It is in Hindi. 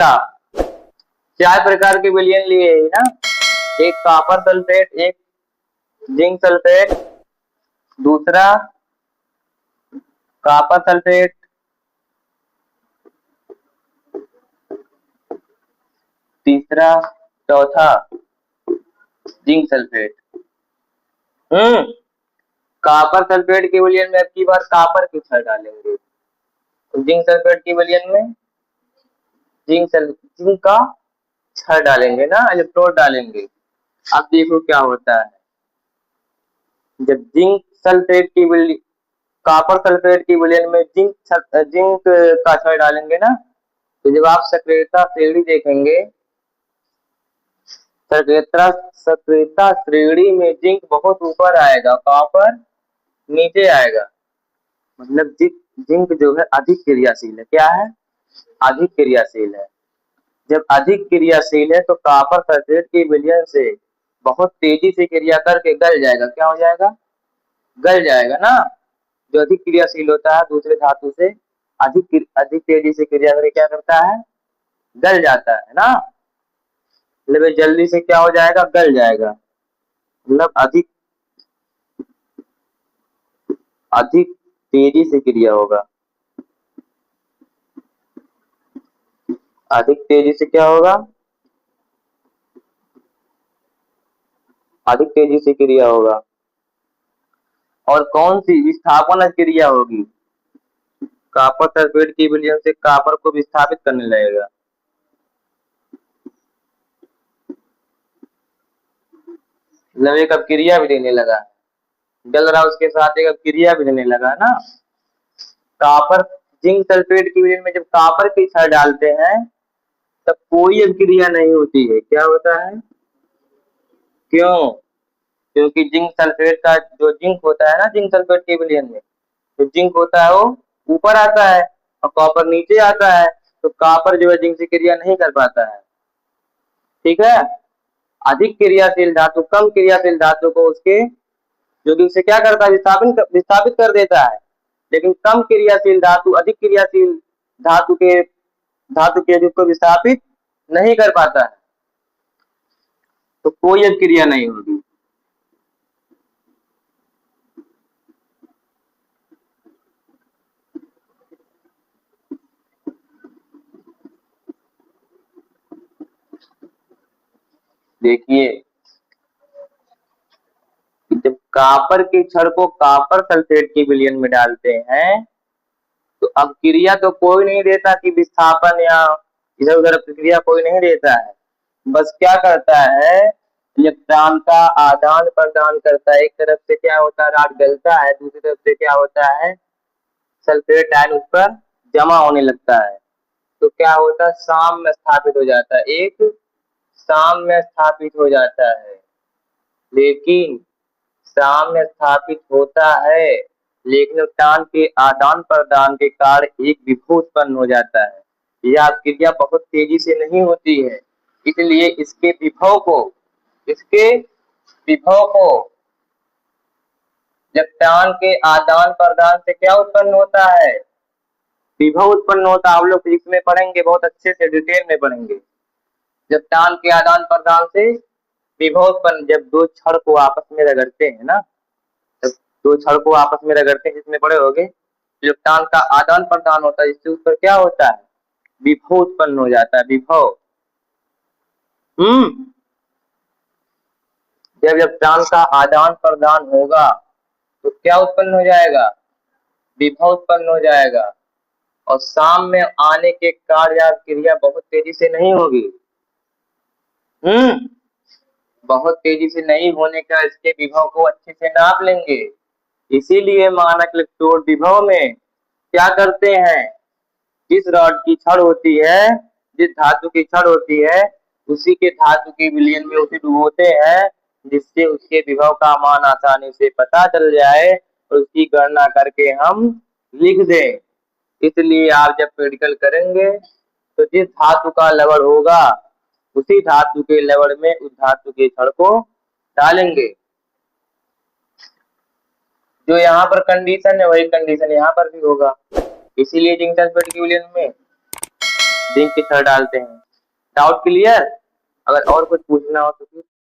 चार प्रकार के विलयन लिए है ना, एक कॉपर सल्फेट, एक जिंक सल्फेट, दूसरा कॉपर सल्फेट, तीसरा, चौथा जिंक सल्फेट। कॉपर सल्फेट के विलयन में अब की बार कॉपर के क्षार डालेंगे, जिंक सल्फेट के विलयन में जिंक का क्षार डालेंगे ना, इलेक्ट्रोड डालेंगे। अब देखो क्या होता है, जब जिंक सल्फेट की विलयन कॉपर सल्फेट की विलयन में जिंक का क्षार डालेंगे ना, तो जब आप सक्रियता श्रेणी देखेंगे, सक्रियता श्रेणी में जिंक बहुत ऊपर आएगा, कॉपर नीचे आएगा। मतलब जिंक जो है अधिक क्रियाशील है। क्या है? अधिक क्रियाशील है। जब अधिक क्रियाशील है तो कॉपर सल्फेट की विलयन से बहुत तेजी से क्रिया करके गल जाएगा। क्या हो जाएगा? गल जाएगा ना। जो अधिक क्रियाशील होता है दूसरे धातु से अधिक तेजी से क्रिया करके क्या करता है? गल जाता है ना। मतलब जल्दी से क्या हो जाएगा? गल जाएगा। मतलब अधिक तेजी से क्रिया होगा। अधिक तेजी से क्या होगा? अधिक तेजी से क्रिया होगा। और कौन सी विस्थापन क्रिया होगी? कॉपर सल्फेट की विलयन से कॉपर को विस्थापित करने लगेगा। मतलब एक अब क्रिया भी देने लगा, गल रहा उसके साथ एक अब क्रिया भी देने लगा ना। कॉपर जिंक सल्फेट की विलयन में जब कॉपर के क्षार डालते हैं तब कोई अब क्रिया नहीं होती है। क्या होता है? क्यों? क्योंकि जिंक सल्फेट का जो जिंक होता है ना, जिंक सल्फेट के विलयन में जो जिंक होता है वो ऊपर आता है और कॉपर नीचे आता है, तो कॉपर जो है जिंक से क्रिया नहीं कर पाता है। ठीक है। अधिक क्रियाशील धातु कम क्रियाशील धातु को उसके जो कि उसे क्या करता है? विस्थापित कर देता है। लेकिन कम क्रियाशील धातु अधिक क्रियाशील धातु के जिसको विस्थापित नहीं कर पाता है, तो कोई अब क्रिया नहीं होगी। देखिए, जब कॉपर के क्षण को कॉपर सल्फेट की विलयन में डालते हैं तो अब क्रिया तो कोई नहीं देता कि विस्थापन या इधर उधर प्रक्रिया कोई नहीं देता है। बस क्या करता है? इलेक्ट्रॉन का आदान प्रदान करता है। एक तरफ से क्या होता है? रॉड गलता है, दूसरी तरफ से क्या होता है? सल्फेट आयन उस पर जमा होने लगता है। तो क्या होता है? साम्य स्थापित हो जाता है, एक साम्य स्थापित हो जाता है। लेकिन साम्य स्थापित होता है, लेकिन इलेक्ट्रॉन के आदान प्रदान के कारण एक विभव उत्पन्न हो जाता है। यह क्रिया बहुत तेजी से नहीं होती है, इसलिए इसके विभव को इलेक्ट्रॉन के आदान प्रदान से क्या उत्पन्न होता है? विभव उत्पन्न होता है। आप लोग फिजिक्स में पढ़ेंगे, बहुत अच्छे से डिटेल में पढ़ेंगे। इलेक्ट्रॉन के आदान प्रदान से विभव उत्पन्न, जब दो क्षण को आपस में रगड़ते हैं ना, जब दो क्षण को आपस में रगड़ते हैं, जिसमें पढ़े होंगे, इलेक्ट्रॉन का आदान प्रदान होता है, जिससे उस पर क्या होता है? विभव उत्पन्न हो जाता है। विभव जब इलेक्ट्रॉन का आदान प्रदान होगा तो क्या उत्पन्न हो जाएगा? विभव उत्पन्न हो जाएगा। और साम्य में आने के कार्य या क्रिया बहुत तेजी से नहीं होगी। बहुत तेजी से नहीं होने का इसके विभव को अच्छे से नाप लेंगे। इसीलिए मानक इलेक्ट्रोड विभव में क्या करते हैं? जिस रॉड की छड़ होती है, जिस धातु की छड़ होती है, उसी के धातु के विलयन में उसे डुबोते हैं, जिससे उसके विभव का मान आसानी से पता चल जाए और उसकी गणना करके हम लिख दें। इसलिए आप जब प्रैक्टिकल करेंगे तो जिस धातु का लवण होगा उसी धातु के लवण में उस धातु के छड़ को डालेंगे। जो यहाँ पर कंडीशन है वही कंडीशन यहाँ पर भी होगा। इसीलिए जिंक सल्फेट के विलयन में जिंक के छड़ डालते हैं। Doubt clear? अगर और कुछ पूछना हो तो फिर